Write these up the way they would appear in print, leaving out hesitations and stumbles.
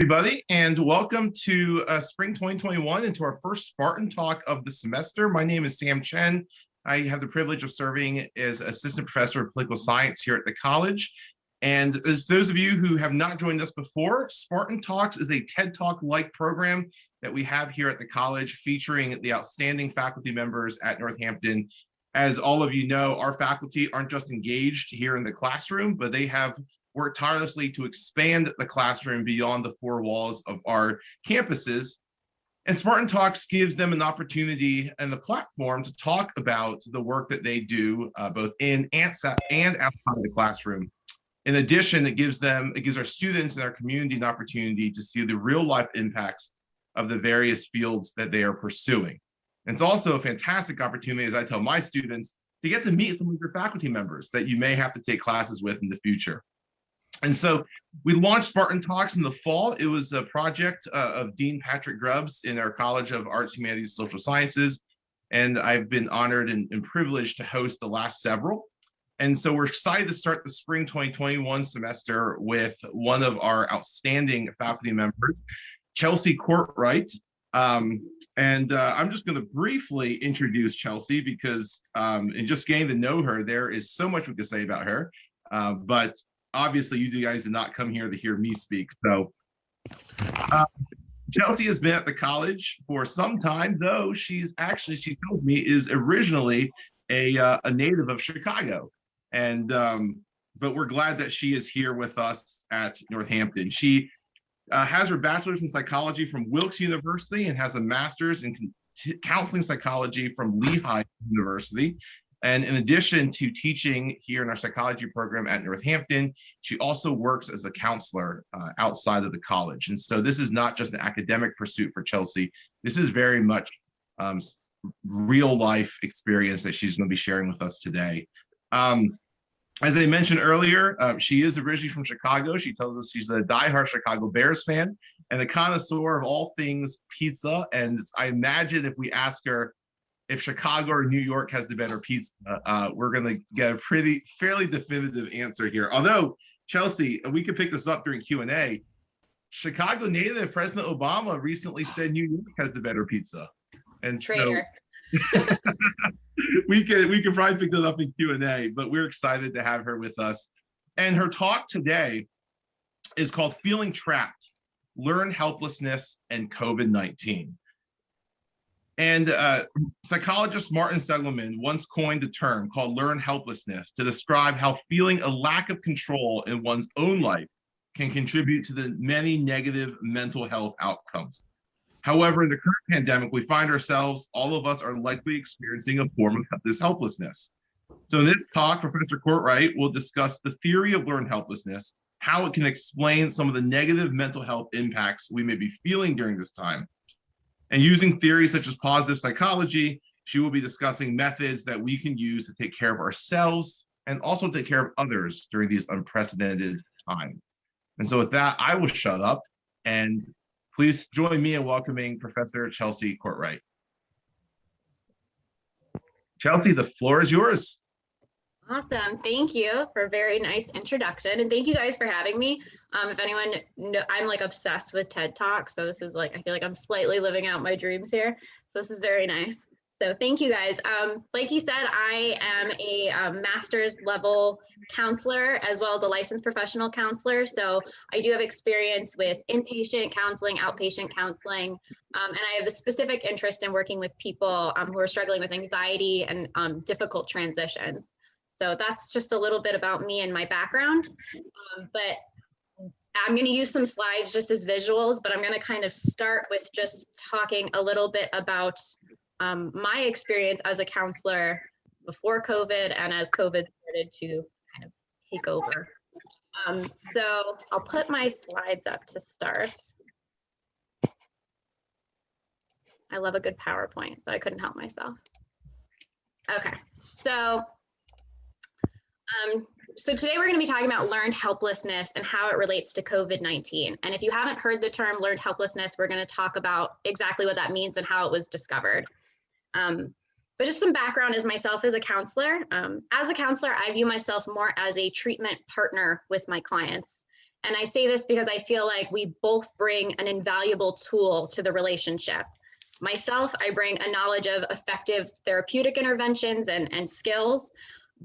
Everybody, and welcome to Spring 2021 and to our first Spartan Talk of the semester. My name is Sam Chen. I have the privilege of serving as Assistant Professor of Political Science here at the college. And as those of you who have not joined us before, Spartan Talks is a TED Talk-like program that we have here at the college featuring the outstanding faculty members at Northampton. As all of you know, our faculty aren't just engaged here in the classroom, but they have worked tirelessly to expand the classroom beyond the four walls of our campuses. And Spartan Talks gives them an opportunity and the platform to talk about the work that they do both in and outside of the classroom. In addition, it gives our students and our community an opportunity to see the real life impacts of the various fields that they are pursuing. And it's also a fantastic opportunity, as I tell my students, to get to meet some of your faculty members that you may have to take classes with in the future. And so we launched Spartan Talks in the fall. It was a project of Dean Patrick Grubbs in our College of Arts, Humanities, and Social Sciences. And I've been honored and privileged to host the last several. And so we're excited to start the spring 2021 semester with one of our outstanding faculty members, Chelsea Cortright. I'm just going to briefly introduce Chelsea because in just getting to know her, there is so much we could say about her. But obviously, you guys did not come here to hear me speak. So Chelsea has been at the college for some time, though she tells me, is originally a native of Chicago. And but we're glad that she is here with us at Northampton. She has her bachelor's in psychology from Wilkes University and has a master's in counseling psychology from Lehigh University. And in addition to teaching here in our psychology program at Northampton, she also works as a counselor outside of the college. And so this is not just an academic pursuit for Chelsea. This is very much real life experience that she's going to be sharing with us today. As I mentioned earlier, she is originally from Chicago. She tells us she's a diehard Chicago Bears fan and a connoisseur of all things pizza. And I imagine if we ask her if Chicago or New York has the better pizza, we're going to get a fairly definitive answer here. Although, Chelsea, we could pick this up during Q&A. Chicago native President Obama recently said New York has the better pizza. And Traitor. So we could probably pick that up in Q&A, but we're excited to have her with us. And her talk today is called Feeling Trapped, Learn Helplessness and COVID-19. And psychologist Martin Seligman once coined a term called learn helplessness to describe how feeling a lack of control in one's own life can contribute to the many negative mental health outcomes. However, in the current pandemic, we find ourselves, all of us are likely experiencing a form of this helplessness. So in this talk, Professor Cortright will discuss the theory of learned helplessness, how it can explain some of the negative mental health impacts we may be feeling during this time. And using theories such as positive psychology, she will be discussing methods that we can use to take care of ourselves and also take care of others during these unprecedented times. And so with that, I will shut up and please join me in welcoming Professor Chelsea Cortright. Chelsea, the floor is yours. Awesome. Thank you for a very nice introduction. And thank you guys for having me. If anyone knows, I'm like obsessed with TED Talks. So this is like, I feel like I'm slightly living out my dreams here. So this is very nice. So thank you guys. Like you said, I am a master's level counselor as well as a licensed professional counselor. So I do have experience with inpatient counseling, outpatient counseling, and I have a specific interest in working with people who are struggling with anxiety and difficult transitions. So that's just a little bit about me and my background, but I'm going to use some slides just as visuals, but I'm going to kind of start with just talking a little bit about my experience as a counselor before COVID and as COVID started to kind of take over. So I'll put my slides up to start. I love a good PowerPoint, so I couldn't help myself. Okay, so today we're going to be talking about learned helplessness and how it relates to COVID-19. And if you haven't heard the term learned helplessness, we're going to talk about exactly what that means and how it was discovered. But just some background as myself as a counselor. As a counselor, I view myself more as a treatment partner with my clients. And I say this because I feel like we both bring an invaluable tool to the relationship. Myself, I bring a knowledge of effective therapeutic interventions and skills,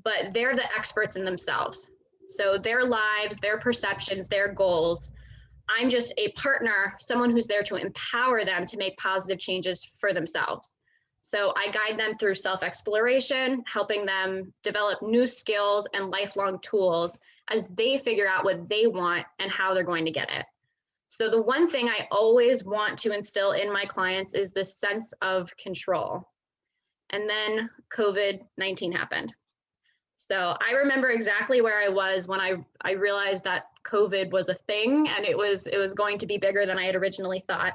but they're the experts in themselves. So their lives, their perceptions, their goals, I'm just a partner, someone who's there to empower them to make positive changes for themselves. So I guide them through self-exploration, helping them develop new skills and lifelong tools as they figure out what they want and how they're going to get it. So the one thing I always want to instill in my clients is this sense of control. And then COVID-19 happened. So I remember exactly where I was when I realized that COVID was a thing, and it was going to be bigger than I had originally thought.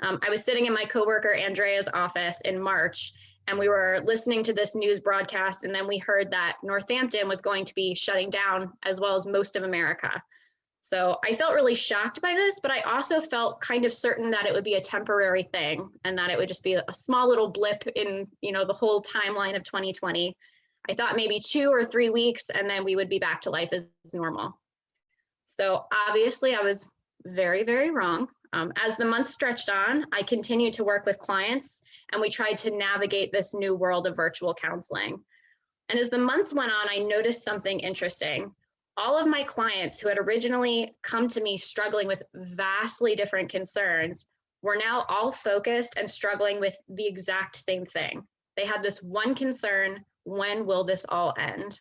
I was sitting in my coworker Andrea's office in March, and we were listening to this news broadcast, and then we heard that Northampton was going to be shutting down, as well as most of America. So I felt really shocked by this, but I also felt kind of certain that it would be a temporary thing and that it would just be a small little blip in, the whole timeline of 2020. I thought maybe 2 or 3 weeks, and then we would be back to life as normal. So obviously I was very, very wrong. As the months stretched on, I continued to work with clients, and we tried to navigate this new world of virtual counseling. And as the months went on, I noticed something interesting. All of my clients who had originally come to me struggling with vastly different concerns were now all focused and struggling with the exact same thing. They had this one concern: when will this all end?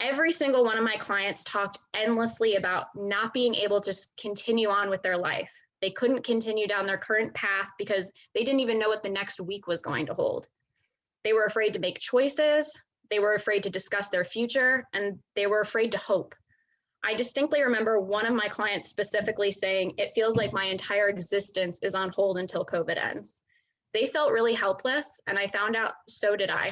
Every single one of my clients talked endlessly about not being able to continue on with their life. They couldn't continue down their current path because they didn't even know what the next week was going to hold. They were afraid to make choices. They were afraid to discuss their future, and they were afraid to hope. I distinctly remember one of my clients specifically saying, "It feels like my entire existence is on hold until COVID ends." They felt really helpless, and I found out so did I.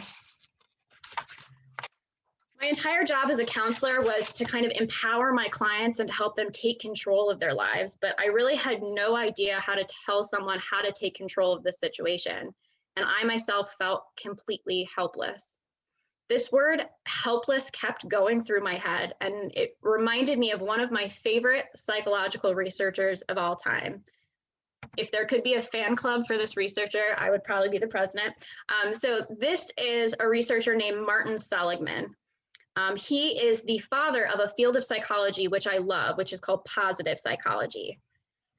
My entire job as a counselor was to kind of empower my clients and to help them take control of their lives, but I really had no idea how to tell someone how to take control of the situation, and I myself felt completely helpless. This word helpless kept going through my head, and it reminded me of one of my favorite psychological researchers of all time. If there could be a fan club for this researcher, I would probably be the president. So this is a researcher named Martin Seligman. He is the father of a field of psychology, which I love, which is called positive psychology.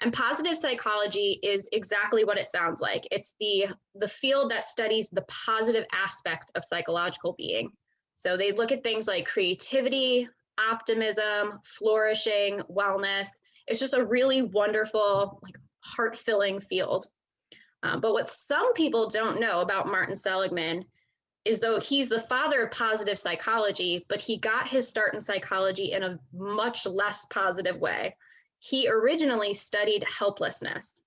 And positive psychology is exactly what it sounds like. It's the field that studies the positive aspects of psychological being. So they look at things like creativity, optimism, flourishing, wellness. It's just a really wonderful, heart-filling field. But what some people don't know about Martin Seligman is, though he's the father of positive psychology, but he got his start in psychology in a much less positive way. He originally studied helplessness.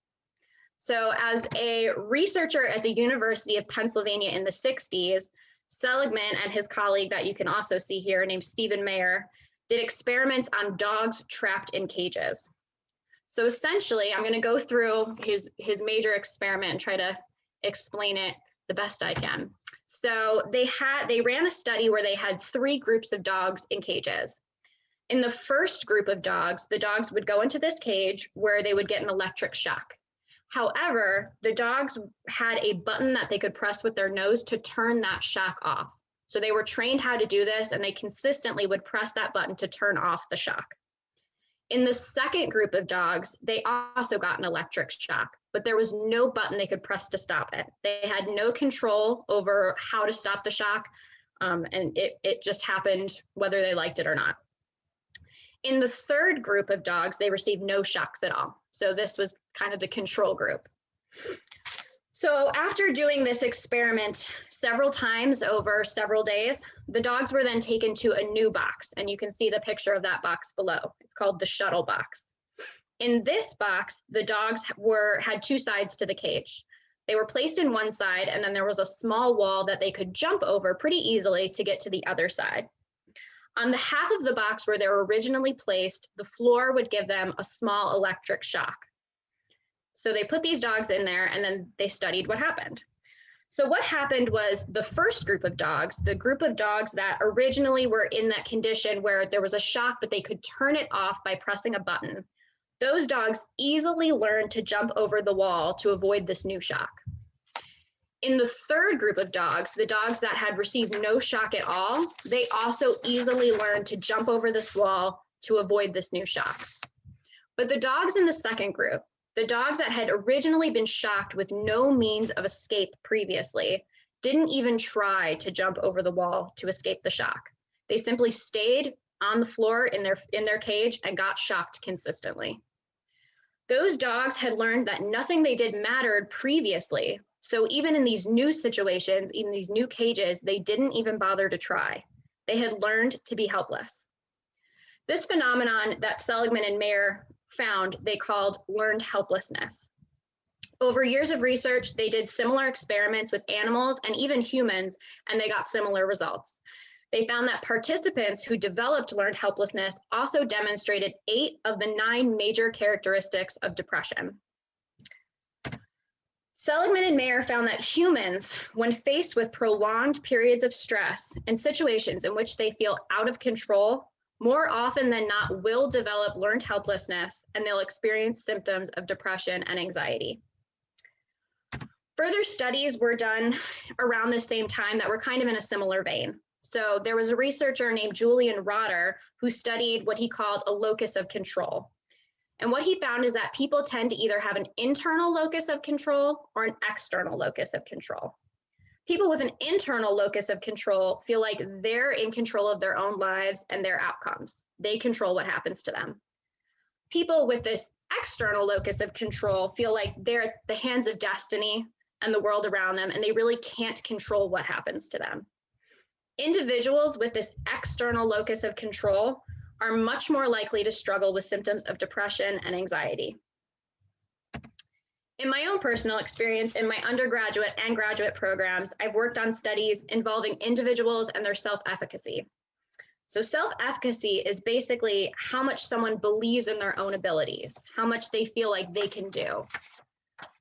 So as a researcher at the University of Pennsylvania in the 60s, Seligman and his colleague that you can also see here named Stephen Mayer did experiments on dogs trapped in cages. So essentially, I'm going to go through his major experiment and try to explain it the best I can. So they ran a study where they had 3 groups of dogs in cages. In the first group of dogs, the dogs would go into this cage where they would get an electric shock. However, the dogs had a button that they could press with their nose to turn that shock off. So they were trained how to do this, and they consistently would press that button to turn off the shock. In the second group of dogs, they also got an electric shock, but there was no button they could press to stop it. They had no control over how to stop the shock, and it just happened whether they liked it or not. In the third group of dogs, they received no shocks at all. So this was kind of the control group. So after doing this experiment several times over several days, the dogs were then taken to a new box, and you can see the picture of that box below. It's called the shuttle box. In this box, the dogs had 2 sides to the cage. They were placed in one side, and then there was a small wall that they could jump over pretty easily to get to the other side. On the half of the box where they were originally placed, the floor would give them a small electric shock. So they put these dogs in there, and then they studied what happened. So what happened was the first group of dogs, the group of dogs that originally were in that condition where there was a shock, but they could turn it off by pressing a button, those dogs easily learned to jump over the wall to avoid this new shock. In the third group of dogs, the dogs that had received no shock at all, they also easily learned to jump over this wall to avoid this new shock. But the dogs in the second group, the dogs that had originally been shocked with no means of escape previously, didn't even try to jump over the wall to escape the shock. They simply stayed on the floor in their cage and got shocked consistently. Those dogs had learned that nothing they did mattered previously. So even in these new situations, in these new cages, they didn't even bother to try. They had learned to be helpless. This phenomenon that Seligman and Mayer found, they called learned helplessness. Over years of research, they did similar experiments with animals and even humans, and they got similar results. They found that participants who developed learned helplessness also demonstrated 8 of the 9 major characteristics of depression. Seligman and Mayer found that humans, when faced with prolonged periods of stress and situations in which they feel out of control, more often than not will develop learned helplessness, and they'll experience symptoms of depression and anxiety. Further studies were done around the same time that were kind of in a similar vein. So there was a researcher named Julian Rotter who studied what he called a locus of control. And what he found is that people tend to either have an internal locus of control or an external locus of control. People with an internal locus of control feel like they're in control of their own lives and their outcomes. They control what happens to them. People with this external locus of control feel like they're at the hands of destiny and the world around them, and they really can't control what happens to them. Individuals with this external locus of control are much more likely to struggle with symptoms of depression and anxiety. In my own personal experience, in my undergraduate and graduate programs, I've worked on studies involving individuals and their self-efficacy. So self-efficacy is basically how much someone believes in their own abilities, how much they feel like they can do.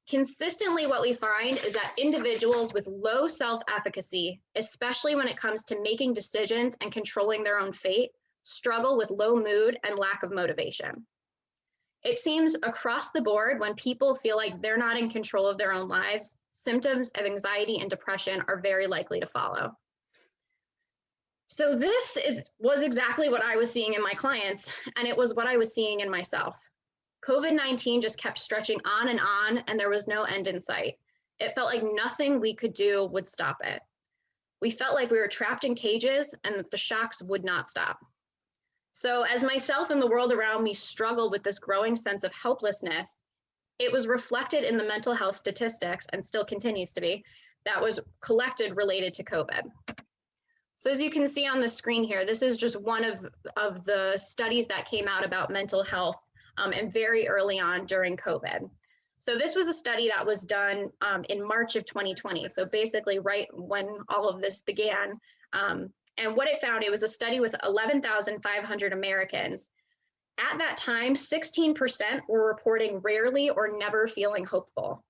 Consistently, what we find is that individuals with low self-efficacy, especially when it comes to making decisions and controlling their own fate, struggle with low mood and lack of motivation. It seems across the board, when people feel like they're not in control of their own lives, symptoms of anxiety and depression are very likely to follow. So this was exactly what I was seeing in my clients, and it was what I was seeing in myself. COVID-19 just kept stretching on, and there was no end in sight. It felt like nothing we could do would stop it. We felt like we were trapped in cages and that the shocks would not stop. So as myself and the world around me struggled with this growing sense of helplessness, it was reflected in the mental health statistics, and still continues to be, that was collected related to COVID. So as you can see on the screen here, this is just one of the studies that came out about mental health and very early on during COVID. So this was a study that was done in March of 2020. So basically right when all of this began. And what it found, it was a study with 11,500 Americans. At that time, 16% were reporting rarely or never feeling hopeful.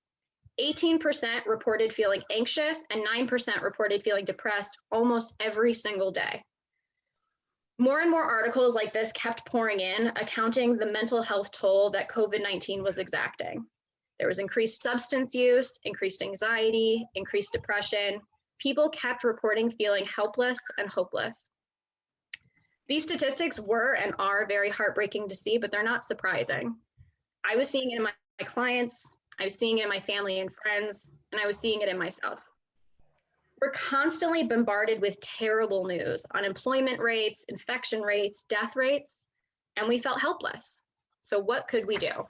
18% reported feeling anxious, and 9% reported feeling depressed almost every single day. More and more articles like this kept pouring in, accounting the mental health toll that COVID-19 was exacting. There was increased substance use, increased anxiety, increased depression. People kept reporting feeling helpless and hopeless. These statistics were and are very heartbreaking to see, but they're not surprising. I was seeing it in my clients, I was seeing it in my family and friends, and I was seeing it in myself. We're constantly bombarded with terrible news, unemployment rates, infection rates, death rates, and we felt helpless. So what could we do?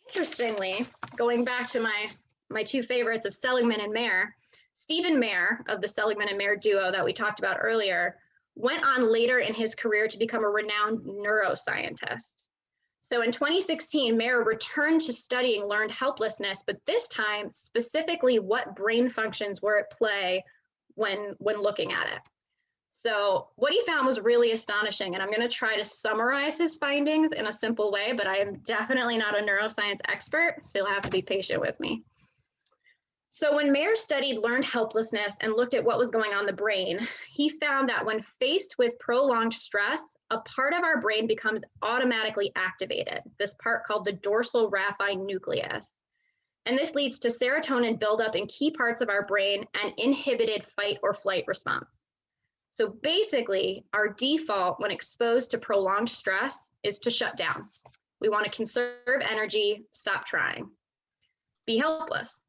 Interestingly, going back to my two favorites of Seligman and Mayer, Stephen Mayer of the Seligman and Mayer duo that we talked about earlier went on later in his career to become a renowned neuroscientist. So in 2016, Mayer returned to studying learned helplessness, but this time specifically what brain functions were at play when looking at it. So what he found was really astonishing, and I'm going to try to summarize his findings in a simple way, but I am definitely not a neuroscience expert, so you'll have to be patient with me. So when Mayer studied learned helplessness and looked at what was going on in the brain, he found that when faced with prolonged stress, a part of our brain becomes automatically activated, this part called the dorsal raphe nucleus. And this leads to serotonin buildup in key parts of our brain and inhibited fight or flight response. So basically, our default when exposed to prolonged stress is to shut down. We want to conserve energy, stop trying, be helpless.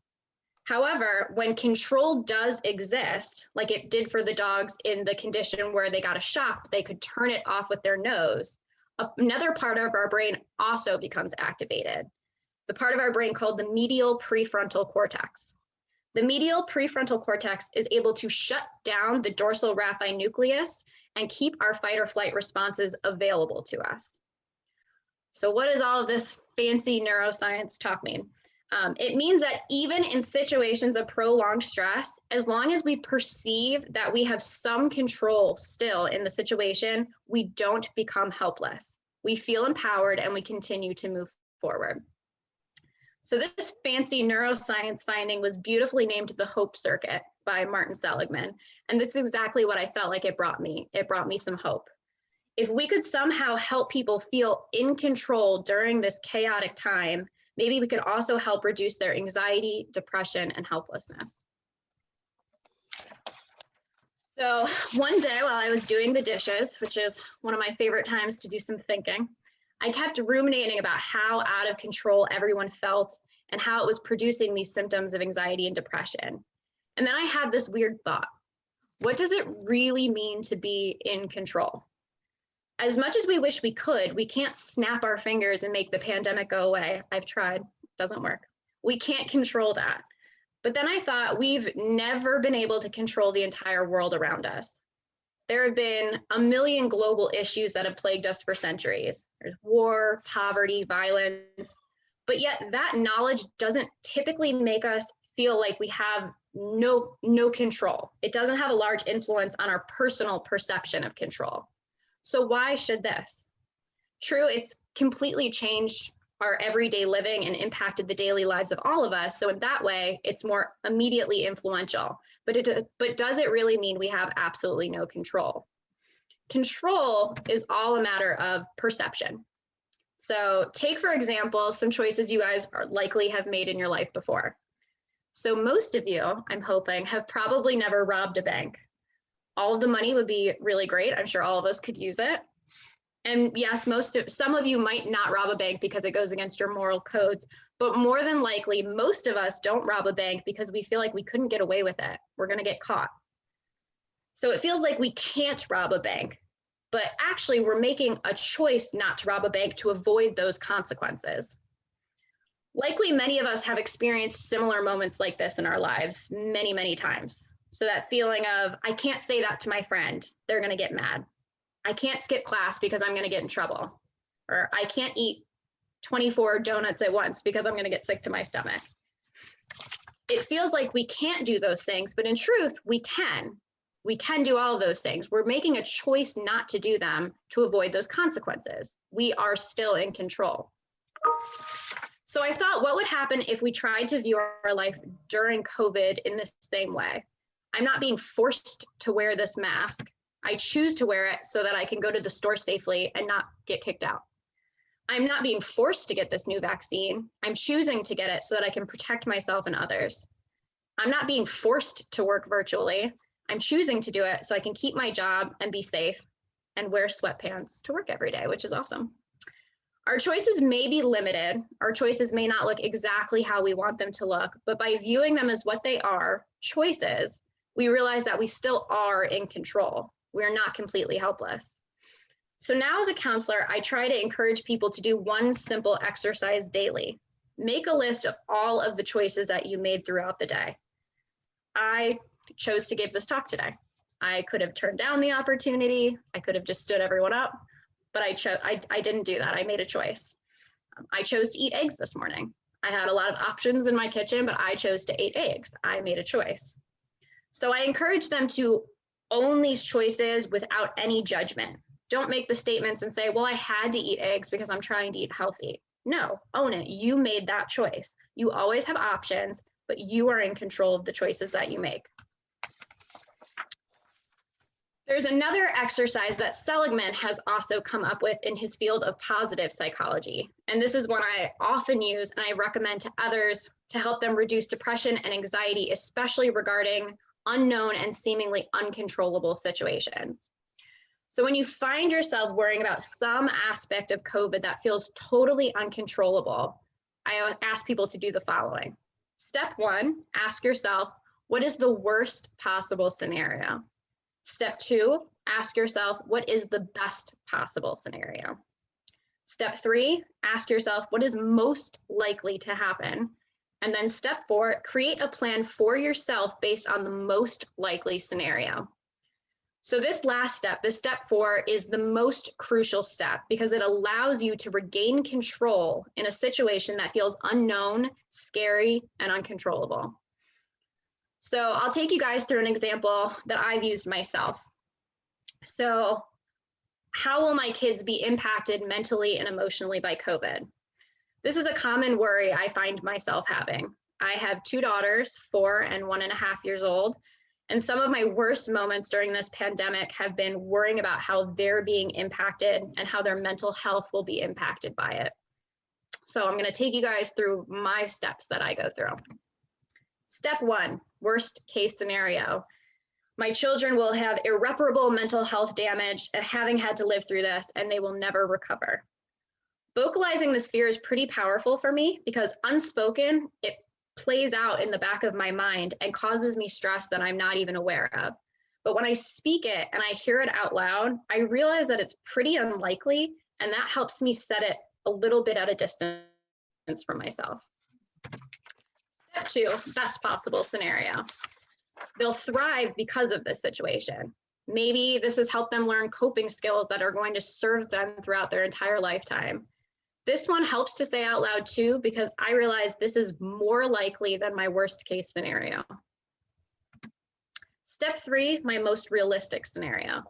However, when control does exist, like it did for the dogs in the condition where they got a shock, they could turn it off with their nose, another part of our brain also becomes activated, the part of our brain called the medial prefrontal cortex. The medial prefrontal cortex is able to shut down the dorsal raphe nucleus and keep our fight or flight responses available to us. So what does all of this fancy neuroscience talk mean? It means that even in situations of prolonged stress, as long as we perceive that we have some control still in the situation, we don't become helpless. We feel empowered and we continue to move forward. So this fancy neuroscience finding was beautifully named the Hope Circuit by Martin Seligman. And this is exactly what I felt like it brought me. It brought me some hope. If we could somehow help people feel in control during this chaotic time, maybe we could also help reduce their anxiety, depression, and helplessness. So one day while I was doing the dishes, which is one of my favorite times to do some thinking, I kept ruminating about how out of control everyone felt and how it was producing these symptoms of anxiety and depression. And then I had this weird thought. What does it really mean to be in control? As much as we wish we could, we can't snap our fingers and make the pandemic go away. I've tried, doesn't work. We can't control that. But then I thought we've never been able to control the entire world around us. There have been a million global issues that have plagued us for centuries. There's war, poverty, violence, but yet that knowledge doesn't typically make us feel like we have no control. It doesn't have a large influence on our personal perception of control. So why should this? True, it's completely changed our everyday living and impacted the daily lives of all of us. So in that way, it's more immediately influential. But does it really mean we have absolutely no control? Control is all a matter of perception. So take, for example, some choices you guys likely have made in your life before. So most of you, I'm hoping, have probably never robbed a bank. All of the money would be really great. I'm sure all of us could use it. And yes, some of you might not rob a bank because it goes against your moral codes, but more than likely, most of us don't rob a bank because we feel like we couldn't get away with it. We're going to get caught. So it feels like we can't rob a bank, but actually we're making a choice not to rob a bank to avoid those consequences. Likely many of us have experienced similar moments like this in our lives many, many times. So that feeling of, I can't say that to my friend, they're going to get mad. I can't skip class because I'm going to get in trouble. Or I can't eat 24 donuts at once because I'm going to get sick to my stomach. It feels like we can't do those things, but in truth, we can. We can do all of those things. We're making a choice not to do them to avoid those consequences. We are still in control. So I thought, what would happen if we tried to view our life during COVID in the same way? I'm not being forced to wear this mask. I choose to wear it so that I can go to the store safely and not get kicked out. I'm not being forced to get this new vaccine. I'm choosing to get it so that I can protect myself and others. I'm not being forced to work virtually. I'm choosing to do it so I can keep my job and be safe and wear sweatpants to work every day, which is awesome. Our choices may be limited. Our choices may not look exactly how we want them to look, but by viewing them as what they are, choices, we realize that we still are in control. We're not completely helpless. So now as a counselor, I try to encourage people to do one simple exercise daily. Make a list of all of the choices that you made throughout the day. I chose to give this talk today. I could have turned down the opportunity. I could have just stood everyone up, but I didn't do that. I made a choice. I chose to eat eggs this morning. I had a lot of options in my kitchen, but I chose to eat eggs. I made a choice. So I encourage them to own these choices without any judgment. Don't make the statements and say, well, I had to eat eggs because I'm trying to eat healthy. No, own it. You made that choice. You always have options. but you are in control of the choices that you make. There's another exercise that Seligman has also come up with in his field of positive psychology. And this is one I often use and I recommend to others to help them reduce depression and anxiety, especially regarding unknown and seemingly uncontrollable situations. So when you find yourself worrying about some aspect of COVID that feels totally uncontrollable, I ask people to do the following. Step one, ask yourself, what is the worst possible scenario? Step two, ask yourself, what is the best possible scenario? Step three, ask yourself, what is most likely to happen? And then step four, create a plan for yourself based on the most likely scenario. So this last step, this step four, is the most crucial step because it allows you to regain control in a situation that feels unknown, scary, and uncontrollable. So I'll take you guys through an example that I've used myself. So how will my kids be impacted mentally and emotionally by COVID? This is a common worry I find myself having. I have two daughters, 4 and 1.5 years old. And some of my worst moments during this pandemic have been worrying about how they're being impacted and how their mental health will be impacted by it. So I'm going to take you guys through my steps that I go through. Step one, worst case scenario. My children will have irreparable mental health damage having had to live through this, and they will never recover. Vocalizing this fear is pretty powerful for me because unspoken, it plays out in the back of my mind and causes me stress that I'm not even aware of. But when I speak it and I hear it out loud, I realize that it's pretty unlikely, and that helps me set it a little bit at a distance from myself. Step two, best possible scenario. They'll thrive because of this situation. Maybe this has helped them learn coping skills that are going to serve them throughout their entire lifetime. This one helps to say out loud too, because I realize this is more likely than my worst case scenario. Step three, my most realistic scenario.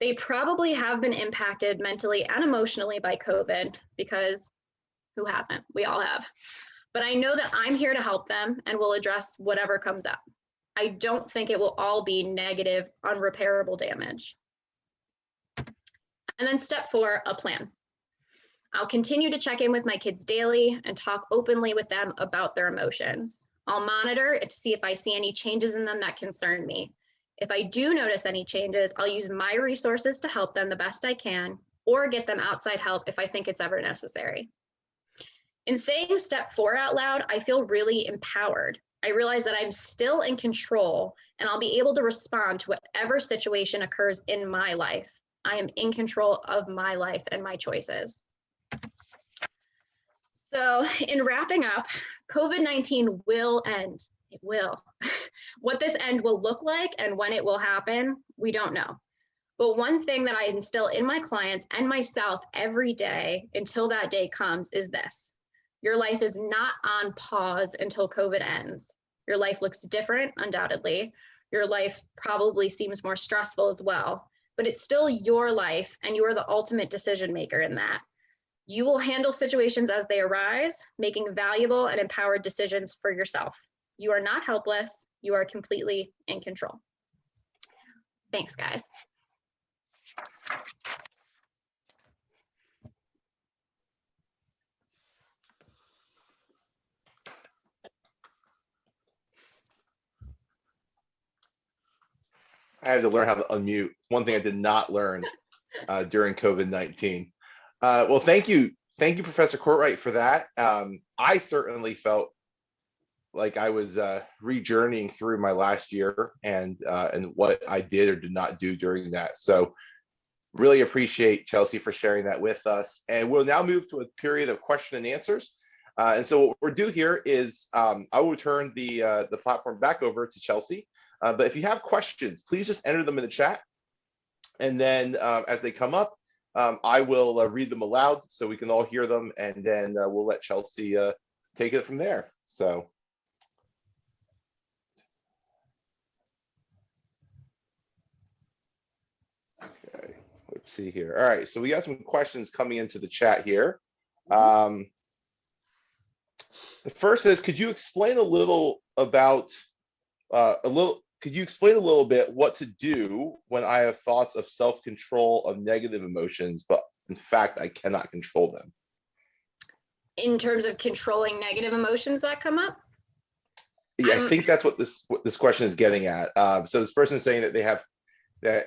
They probably have been impacted mentally and emotionally by COVID because who hasn't? We all have. But I know that I'm here to help them and will address whatever comes up. I don't think it will all be negative, unrepairable damage. And then step four, a plan. I'll continue to check in with my kids daily and talk openly with them about their emotions. I'll monitor it to see if I see any changes in them that concern me. If I do notice any changes, I'll use my resources to help them the best I can or get them outside help if I think it's ever necessary. In saying step four out loud, I feel really empowered. I realize that I'm still in control and I'll be able to respond to whatever situation occurs in my life. I am in control of my life and my choices. So in wrapping up, COVID-19 will end. It will. What this end will look like and when it will happen, we don't know. But one thing that I instill in my clients and myself every day until that day comes is this. Your life is not on pause until COVID ends. Your life looks different, undoubtedly. Your life probably seems more stressful as well, but it's still your life and you are the ultimate decision maker in that. You will handle situations as they arise, making valuable and empowered decisions for yourself. You are not helpless. You are completely in control. Thanks, guys. I had to learn how to unmute. One thing I did not learn during COVID-19. Well, thank you, Professor Cortright, for that. I certainly felt like I was re-journeying through my last year and what I did or did not do during that. So really appreciate Chelsea for sharing that with us. And we'll now move to a period of question and answers. And so what we'll do here is I will turn the platform back over to Chelsea. But if you have questions, please just enter them in the chat. And then as they come up, I will read them aloud so we can all hear them. And then we'll let Chelsea take it from there. So. Okay, let's see here. All right, so we got some questions coming into the chat here. The first is, could you explain a little about could you explain a little bit what to do when I have thoughts of self-control of negative emotions, but in fact, I cannot control them? In terms of controlling negative emotions that come up? Yeah, I think that's what this question is getting at. So this person is saying that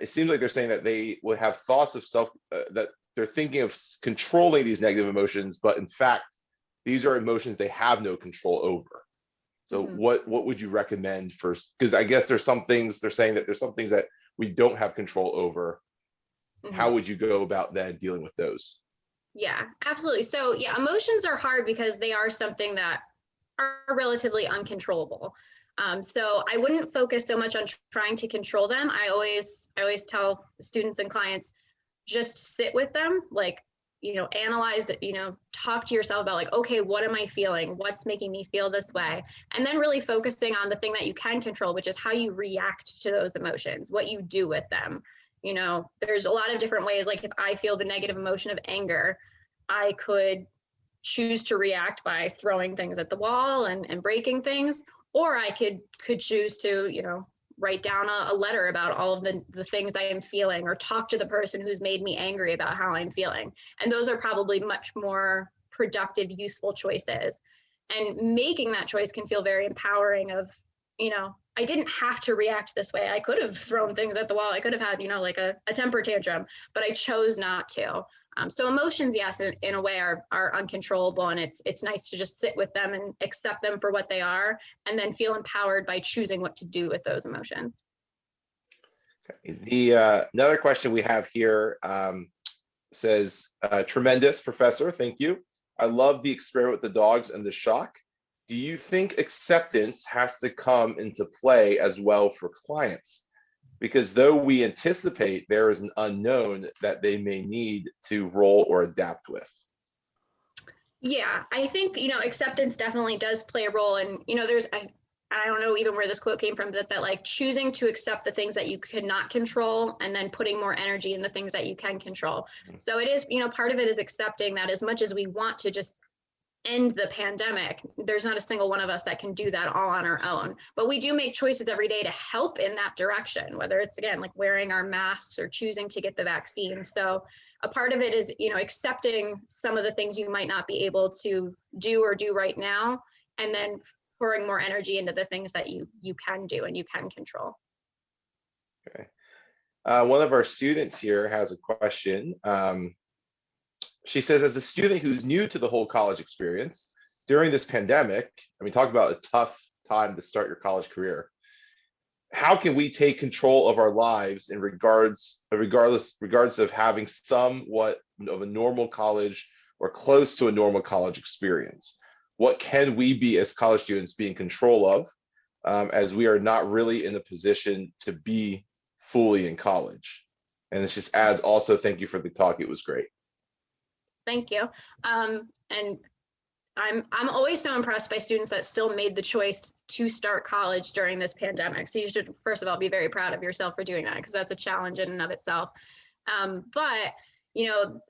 it seems like they're saying that they will have thoughts of that they're thinking of controlling these negative emotions, but in fact, these are emotions they have no control over. So what would you recommend first? Because I guess there's some things they're saying that there's some things that we don't have control over. How would you go about then dealing with those? Yeah, absolutely. So yeah, emotions are hard because they are something that are relatively uncontrollable. So I wouldn't focus so much on trying to control them. I always tell students and clients, just sit with them, like, analyze it, talk to yourself about like, okay, what am I feeling? What's making me feel this way? And then really focusing on the thing that you can control, which is how you react to those emotions, what you do with them. There's a lot of different ways. Like if I feel the negative emotion of anger, I could choose to react by throwing things at the wall and breaking things, or I could choose to, write down a letter about all of the things I am feeling, or talk to the person who's made me angry about how I'm feeling. And those are probably much more productive, useful choices. And making that choice can feel very empowering of, I didn't have to react this way. I could have thrown things at the wall. I could have had, like a temper tantrum, but I chose not to. So emotions, yes, in a way are uncontrollable, and it's nice to just sit with them and accept them for what they are, and then feel empowered by choosing what to do with those emotions. Okay. Another question we have here says, tremendous, Professor, thank you. I love the experiment with the dogs and the shock. Do you think acceptance has to come into play as well for clients? Because though we anticipate there is an unknown that they may need to roll or adapt with. Yeah, I think, acceptance definitely does play a role. And, I don't know even where this quote came from, that like choosing to accept the things that you could not control and then putting more energy in the things that you can control. So it is, part of it is accepting that as much as we want to just end the pandemic, there's not a single one of us that can do that all on our own, but we do make choices every day to help in that direction, whether it's, again, like wearing our masks or choosing to get the vaccine. So a part of it is, accepting some of the things you might not be able to do right now, and then pouring more energy into the things that you can do and you can control. Okay. One of our students here has a question. She says, as a student who's new to the whole college experience during this pandemic, talk about a tough time to start your college career. How can we take control of our lives in regardless of having somewhat of a normal college or close to a normal college experience? What can we be as college students be in control of, as we are not really in a position to be fully in college? And this just adds also, thank you for the talk. It was great. Thank you. And I'm always so impressed by students that still made the choice to start college during this pandemic. So you should, first of all, be very proud of yourself for doing that, because that's a challenge in and of itself. But,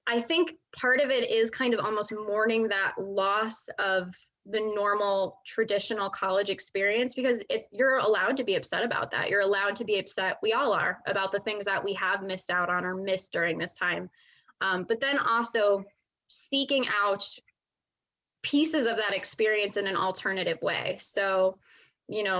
I think part of it is kind of almost mourning that loss of the normal traditional college experience, because you're allowed to be upset about that. You're allowed to be upset. We all are, about the things that we have missed out on or missed during this time. But then also seeking out pieces of that experience in an alternative way. So,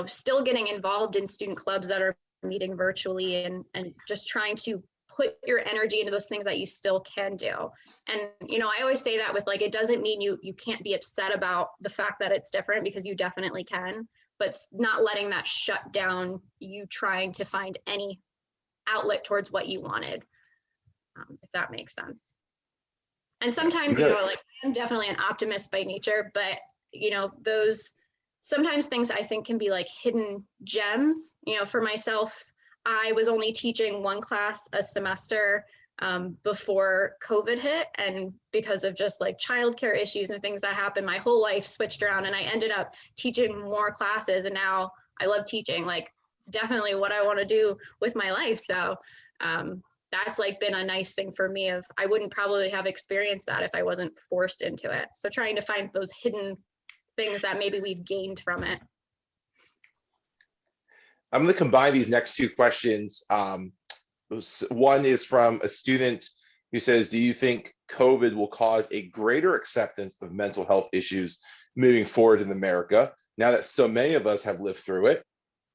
still getting involved in student clubs that are meeting virtually, and just trying to put your energy into those things that you still can do. And, I always say that with like, it doesn't mean you can't be upset about the fact that it's different, because you definitely can, but not letting that shut down you trying to find any outlet towards what you wanted, if that makes sense. And sometimes, like, I'm definitely an optimist by nature, but, those sometimes things I think can be like hidden gems. For myself, I was only teaching one class a semester before COVID hit. And because of just like childcare issues and things that happened, my whole life switched around, and I ended up teaching more classes. And now I love teaching. Like, it's definitely what I want to do with my life. So, that's like been a nice thing for me. I wouldn't probably have experienced that if I wasn't forced into it. So trying to find those hidden things that maybe we've gained from it. I'm going to combine these next two questions. One is from a student who says, do you think COVID will cause a greater acceptance of mental health issues moving forward in America, now that so many of us have lived through it?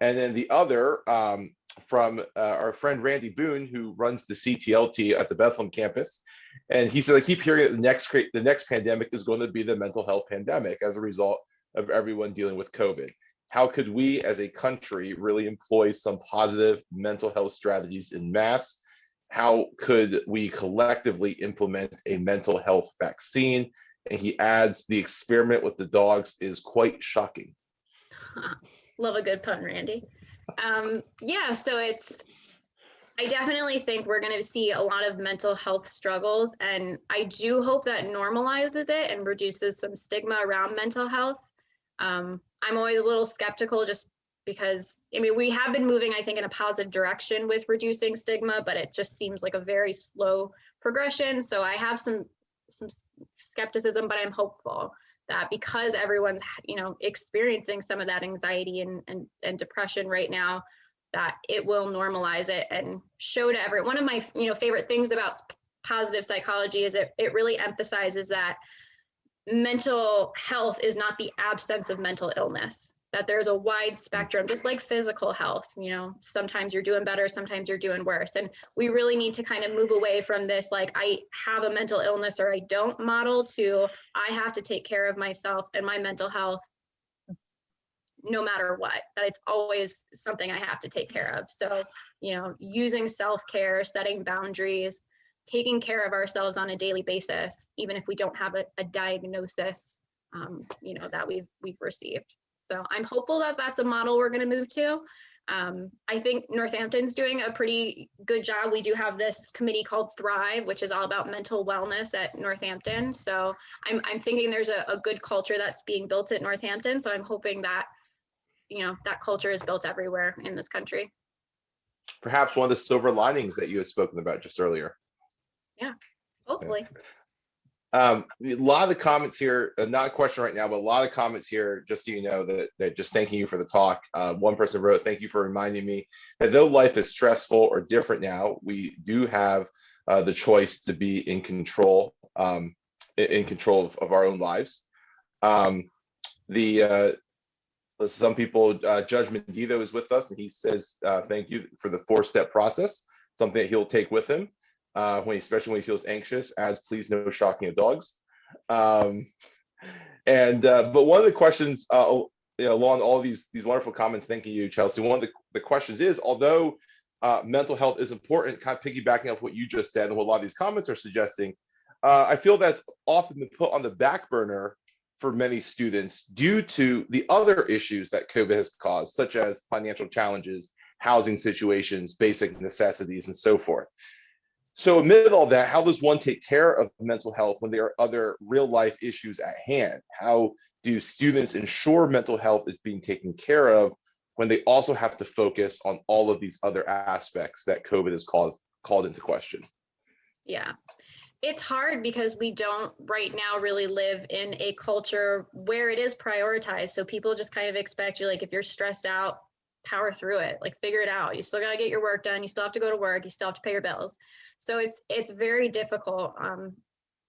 And then the other from our friend Randy Boone, who runs the CTLT at the Bethlehem campus. And he said, I keep hearing that the next pandemic is going to be the mental health pandemic as a result of everyone dealing with COVID. How could we as a country really employ some positive mental health strategies in mass? How could we collectively implement a mental health vaccine? And he adds, the experiment with the dogs is quite shocking. Love a good pun, Randy. Yeah, so I definitely think we're going to see a lot of mental health struggles, and I do hope that normalizes it and reduces some stigma around mental health. I'm always a little skeptical just because, I mean, we have been moving, I think, in a positive direction with reducing stigma, but it just seems like a very slow progression. So I have some skepticism, but I'm hopeful that because everyone's, experiencing some of that anxiety and depression right now, that it will normalize it and show to everyone. One of my, favorite things about positive psychology is it really emphasizes that mental health is not the absence of mental illness, that there's a wide spectrum, just like physical health. Sometimes you're doing better, sometimes you're doing worse. And we really need to kind of move away from this, like, I have a mental illness or I don't model, to I have to take care of myself and my mental health no matter what, that it's always something I have to take care of. So, using self-care, setting boundaries, taking care of ourselves on a daily basis, even if we don't have a diagnosis, that we've received. So I'm hopeful that that's a model we're going to move to. I think Northampton's doing a pretty good job. We do have this committee called Thrive, which is all about mental wellness at Northampton. So I'm thinking there's a good culture that's being built at Northampton. So I'm hoping that, that culture is built everywhere in this country. Perhaps one of the silver linings that you had spoken about just earlier. Yeah, hopefully. A lot of the comments here, not a question right now, but a lot of comments here, just so you know, that just thanking you for the talk. One person wrote, thank you for reminding me that though life is stressful or different now, we do have the choice to be in control of our own lives. Some people, Judge Mendido is with us, and he says, thank you for the 4-step process, something that he'll take with him. Especially when he feels anxious, as please no shocking of dogs. But one of the questions, along all these wonderful comments, thanking you, Chelsea, one of the questions is, although mental health is important, kind of piggybacking off what you just said and what a lot of these comments are suggesting, I feel that's often been put on the back burner for many students due to the other issues that COVID has caused, such as financial challenges, housing situations, basic necessities, and so forth. So amid all that, how does one take care of mental health when there are other real life issues at hand? How do students ensure mental health is being taken care of when they also have to focus on all of these other aspects that COVID has called into question? Yeah, it's hard because we don't right now really live in a culture where it is prioritized. So people just kind of expect you, like, if you're stressed out, power through it, like, figure it out. You still got to get your work done. You still have to go to work. You still have to pay your bills. So it's very difficult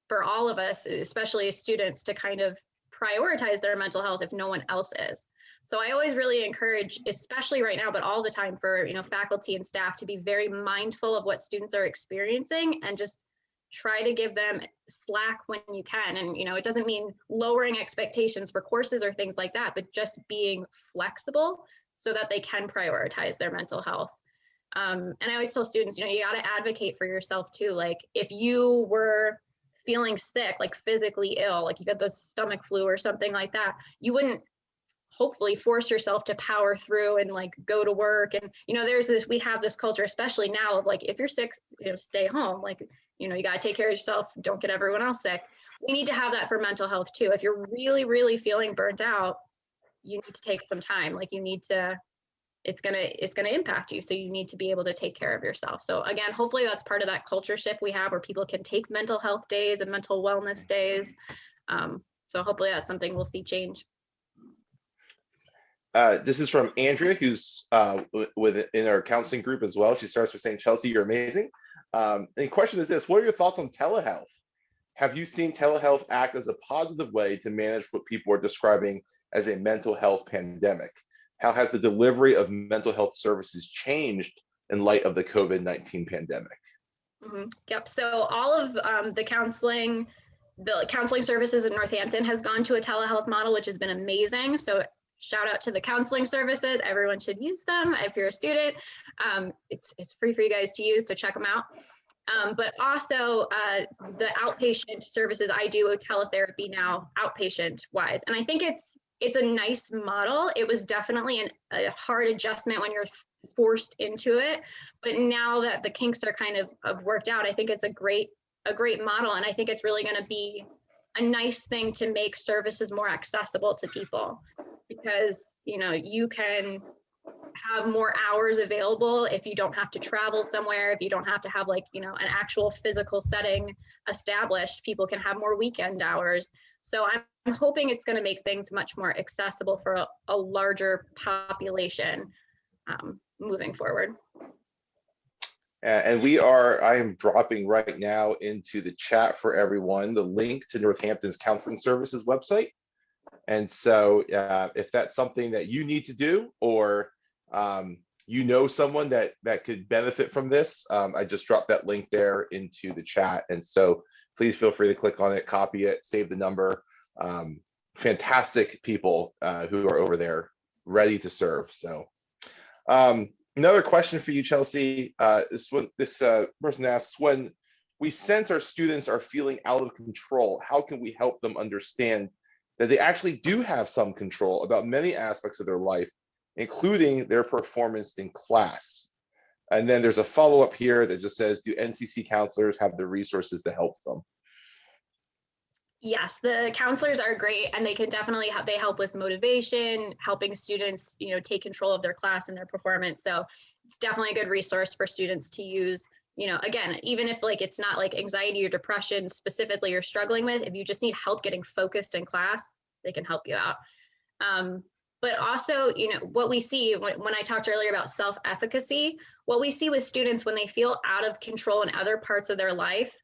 for all of us, especially as students, to kind of prioritize their mental health if no one else is. So I always really encourage, especially right now, but all the time, for faculty and staff to be very mindful of what students are experiencing and just try to give them slack when you can. And it doesn't mean lowering expectations for courses or things like that, but just being flexible so that they can prioritize their mental health. And I always tell students, you got to advocate for yourself too. Like, if you were feeling sick, like physically ill, like you got the stomach flu or something like that, you wouldn't hopefully force yourself to power through and like go to work. And, we have this culture, especially now, of like, if you're sick, stay home. Like, you got to take care of yourself. Don't get everyone else sick. We need to have that for mental health too. If you're really, really feeling burnt out, you need to take some time. Like, it's gonna impact you. So you need to be able to take care of yourself. So again, hopefully that's part of that culture shift we have, where people can take mental health days and mental wellness days. So hopefully that's something we'll see change. This is from Andrea, who's in our counseling group as well. She starts with saying, Chelsea, you're amazing. And the question is this: what are your thoughts on telehealth? Have you seen telehealth act as a positive way to manage what people are describing as a mental health pandemic? How has the delivery of mental health services changed in light of the COVID-19 pandemic? Yep. So all of the counseling services in Northampton has gone to a telehealth model, which has been amazing. So shout out to the counseling services. Everyone should use them if you're a student. It's free for you guys to use, so check them out. But also the outpatient services, I do teletherapy now, outpatient wise. And I think it's a nice model. It was definitely a hard adjustment when you're forced into it. But now that the kinks are kind of worked out, I think it's a great model. And I think it's really going to be a nice thing to make services more accessible to people, because, you know, you can have more hours available if you don't have to travel somewhere, if you don't have to have, like, you know, an actual physical setting established. People can have more weekend hours. So I'm hoping it's going to make things much more accessible for a larger population moving forward. And I am dropping right now into the chat for everyone the link to Northampton's Counseling Services website. And so if that's something that you need to do, or you know someone that could benefit from this, I just dropped that link there into the chat. And so please feel free to click on it, copy it, save the number. Fantastic people who are over there ready to serve. So another question for you, Chelsea. This person asks, when we sense our students are feeling out of control, how can we help them understand that they actually do have some control about many aspects of their life, including their performance in class? And then there's a follow-up here that just says, do NCC counselors have the resources to help them? Yes, the counselors are great, and they can definitely they help with motivation, helping students, you know, take control of their class and their performance. So it's definitely a good resource for students to use. You know, again, even if like it's not like anxiety or depression specifically you're struggling with, if you just need help getting focused in class, they can help you out. But also, you know, what we see when I talked earlier about self-efficacy, what we see with students when they feel out of control in other parts of their life,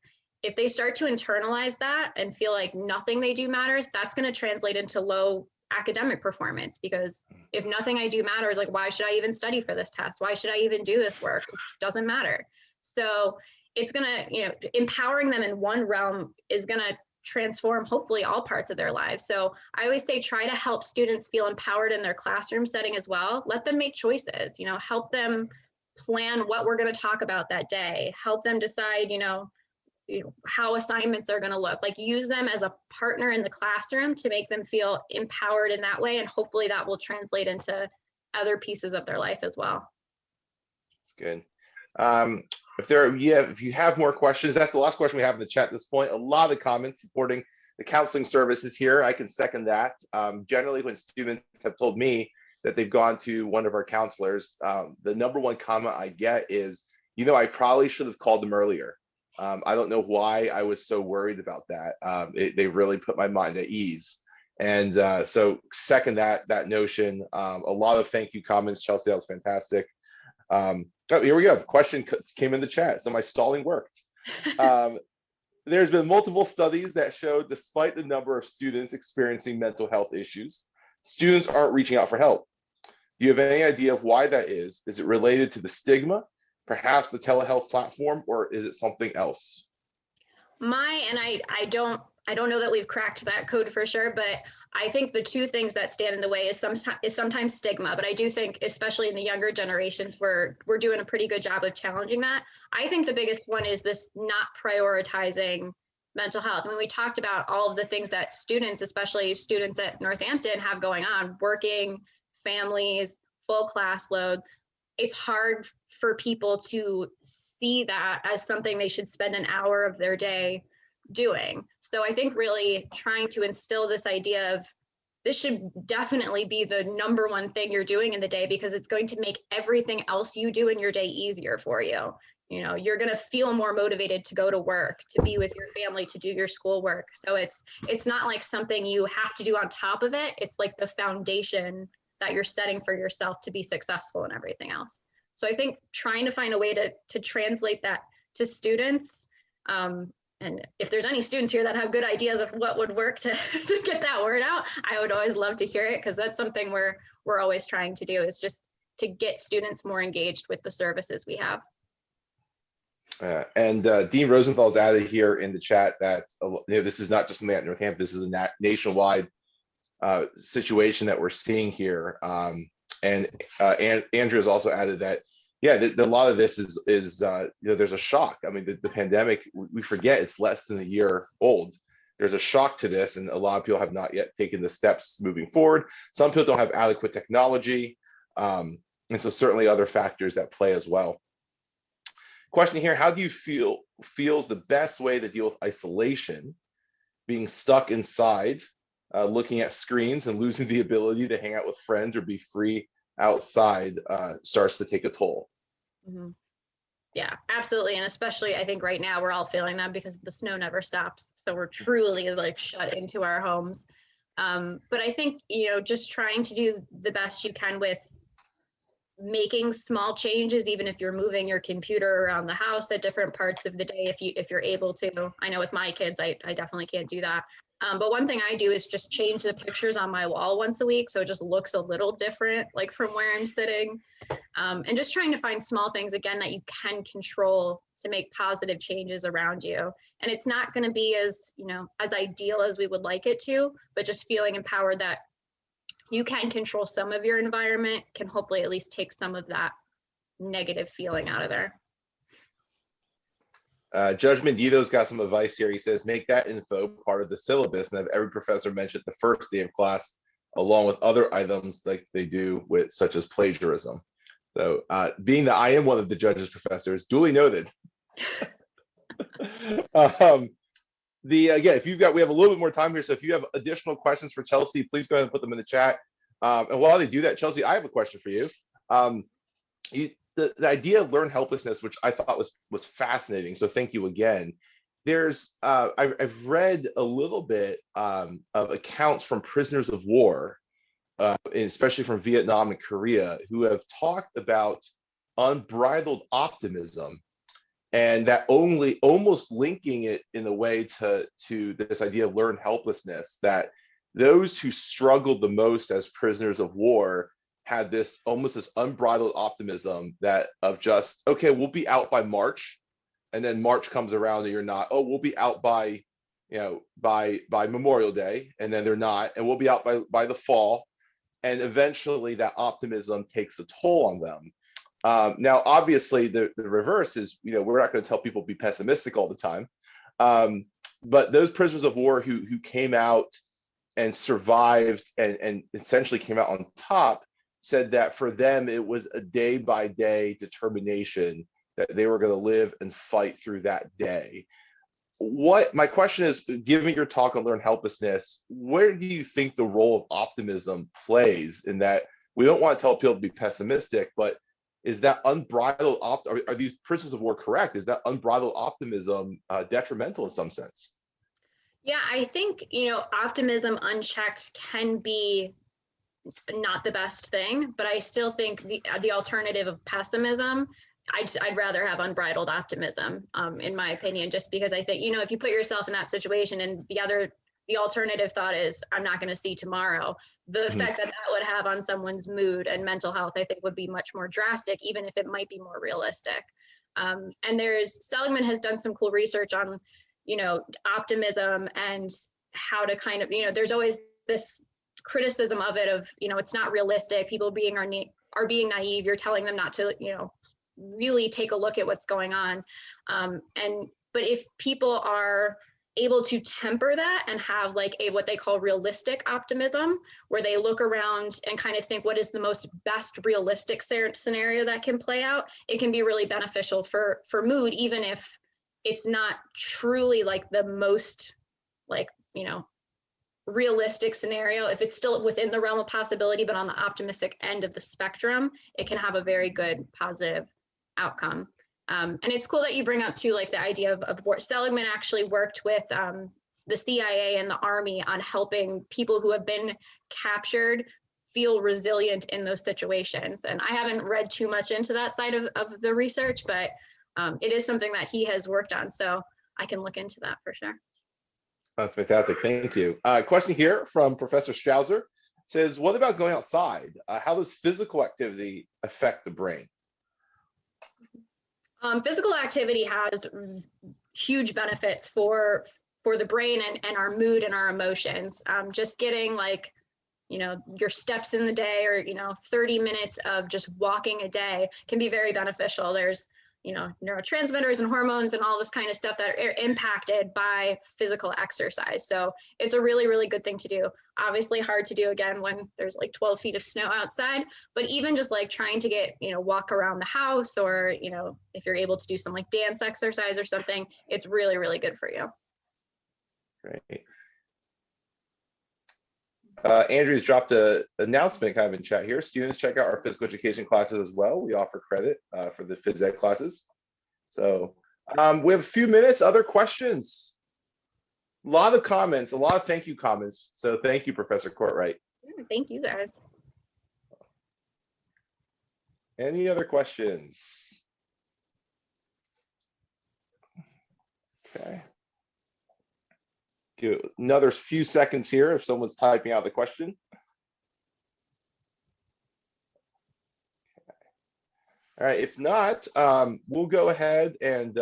if they start to internalize that and feel like nothing they do matters, that's going to translate into low academic performance. Because if nothing I do matters, like, why should I even study for this test? Why should I even do this work? It doesn't matter. So it's going to, you know, empowering them in one realm is going to transform hopefully all parts of their lives. So I always say, try to help students feel empowered in their classroom setting as well. Let them make choices, you know, help them plan what we're going to talk about that day, help them decide, you know, how assignments are going to look. Like, use them as a partner in the classroom to make them feel empowered in that way. And hopefully that will translate into other pieces of their life as well. That's good. If you have more questions, that's the last question we have in the chat at this point. A lot of comments supporting the counseling services here. I can second that. Generally, when students have told me that they've gone to one of our counselors, the number one comment I get is, you know, I probably should have called them earlier. I don't know why I was so worried about that. They really put my mind at ease. And so second that notion. A lot of thank you comments, Chelsea. That was fantastic. Oh, here we go. Question came in the chat, so my stalling worked. There's been multiple studies that show, despite the number of students experiencing mental health issues, students aren't reaching out for help. Do you have any idea of why that is? Is it related to the stigma, perhaps the telehealth platform, or is it something else? I don't know that we've cracked that code for sure, but I think the two things that stand in the way is sometimes stigma, but I do think, especially in the younger generations, we're doing a pretty good job of challenging that. I think the biggest one is this not prioritizing mental health. When we talked about all of the things that students, especially students at Northampton, have going on, working, families, full class load, it's hard for people to see that as something they should spend an hour of their day doing. So I think really trying to instill this idea of this should definitely be the number one thing you're doing in the day, because it's going to make everything else you do in your day easier for you. You know, you're going to feel more motivated to go to work, to be with your family, to do your schoolwork. So it's not like something you have to do on top of it. It's like the foundation that you're setting for yourself to be successful in everything else. So I think trying to find a way to translate that to students, and if there's any students here that have good ideas of what would work to get that word out, I would always love to hear it, because that's something we're always trying to do, is just to get students more engaged with the services we have. And Dean Rosenthal's added here in the chat that this is not just something at Northampton, this is a nationwide situation that we're seeing here. And Andrew has also added that, yeah, a lot of this is there's a shock. I mean, the pandemic, we forget it's less than a year old. There's a shock to this, and a lot of people have not yet taken the steps moving forward. Some people don't have adequate technology, and so certainly other factors that play as well. Question here: how do you feels the best way to deal with isolation, being stuck inside, looking at screens and losing the ability to hang out with friends or be free outside starts to take a toll? Mm-hmm. Yeah, absolutely. And especially, I think right now we're all feeling that because the snow never stops. So we're truly like shut into our homes. But I think, just trying to do the best you can with making small changes, even if you're moving your computer around the house at different parts of the day, if you're able to. I know with my kids, I definitely can't do that. But one thing I do is just change the pictures on my wall once a week, so it just looks a little different, like from where I'm sitting. And just trying to find small things, again, that you can control to make positive changes around you. And it's not going to be as ideal as we would like it to, but just feeling empowered that you can control some of your environment can hopefully at least take some of that negative feeling out of there. Judge Mendito's got some advice here. He says, make that info part of the syllabus and have every professor mention the first day of class, along with other items like they do with such as plagiarism. So being that I am one of the judge's professors, duly noted. Again, we have a little bit more time here, so if you have additional questions for Chelsea, please go ahead and put them in the chat. And while they do that, Chelsea, I have a question for you. The idea of learned helplessness, which I thought was fascinating, so thank you again. There's I've read a little bit of accounts from prisoners of war, especially from Vietnam and Korea, who have talked about unbridled optimism, and that almost linking it in a way to this idea of learned helplessness, that those who struggled the most as prisoners of war had this unbridled optimism that of just, okay, we'll be out by March, and then March comes around and you're not. Oh, we'll be out by Memorial Day, and then they're not, and we'll be out by the fall, and eventually that optimism takes a toll on them. Now, obviously, the reverse is, we're not going to tell people be pessimistic all the time, but those prisoners of war who came out and survived and essentially came out on top said that for them it was a day-by-day determination that they were going to live and fight through that day. My question is, given your talk on learned helplessness, where do you think the role of optimism plays in that? We don't want to tell people to be pessimistic, but is that unbridled are these prisoners of war correct? Is that unbridled optimism detrimental in some sense? Yeah, I think, optimism unchecked can be not the best thing, but I still think the alternative of pessimism, I'd rather have unbridled optimism, in my opinion, just because I think, if you put yourself in that situation and the alternative thought is, I'm not going to see tomorrow, the effect that would have on someone's mood and mental health, I think would be much more drastic, even if it might be more realistic. And Seligman has done some cool research on, optimism and how to kind of, there's always this criticism of it of, it's not realistic. People are being naive. You're telling them not to, really take a look at what's going on. But if people are able to temper that and have like what they call realistic optimism, where they look around and kind of think, what is the most best realistic scenario that can play out? It can be really beneficial for mood, even if it's not truly like the most realistic scenario. If it's still within the realm of possibility, but on the optimistic end of the spectrum, it can have a very good positive outcome. And it's cool that you bring up too, like the idea of war. Seligman actually worked with the CIA and the Army on helping people who have been captured feel resilient in those situations. And I haven't read too much into that side of the research, but it is something that he has worked on. So I can look into that for sure. That's fantastic. Thank you. Question here from Professor Strausser says, what about going outside? How does physical activity affect the brain? Physical activity has huge benefits for the brain and our mood and our emotions. Just getting like, your steps in the day, or 30 minutes of just walking a day can be very beneficial. There's neurotransmitters and hormones and all this kind of stuff that are impacted by physical exercise. So it's a really, really good thing to do. Obviously hard to do again when there's like 12 feet of snow outside, but even just like trying to get, walk around the house, or, if you're able to do some like dance exercise or something, it's really, really good for you. Great. Andrew's dropped an announcement kind of in chat here. Students, check out our physical education classes as well. We offer credit for the phys ed classes. So we have a few minutes. Other questions? A lot of comments, a lot of thank you comments. So thank you, Professor Cortright. Thank you, guys. Any other questions? Okay. Give another few seconds here if someone's typing out the question. All right, if not, we'll go ahead and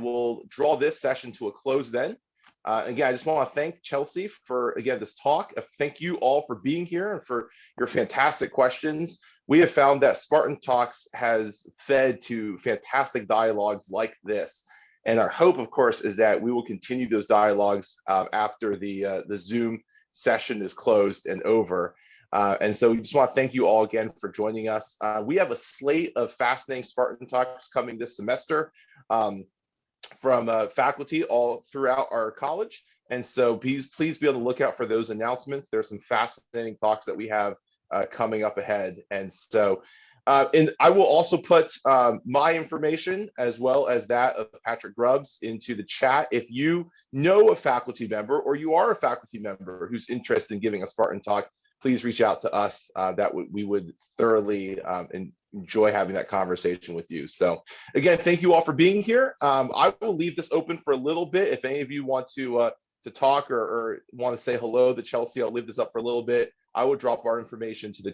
we'll draw this session to a close then. Again, I just want to thank Chelsea for, again, this talk. Thank you all for being here and for your fantastic questions. We have found that Spartan Talks has fed to fantastic dialogues like this. And our hope, of course, is that we will continue those dialogues after the Zoom session is closed and over. And so we just want to thank you all again for joining us. We have a slate of fascinating Spartan Talks coming this semester from faculty all throughout our college. And so please be on the lookout for those announcements. There's some fascinating talks that we have coming up ahead. And so, and I will also put my information as well as that of Patrick Grubbs into the chat. If you know a faculty member, or you are a faculty member who's interested in giving a Spartan talk, please reach out to us. We would thoroughly enjoy having that conversation with you. So again, thank you all for being here. I will leave this open for a little bit. If any of you want to talk or want to say hello to Chelsea, I'll leave this up for a little bit. I will drop our information to the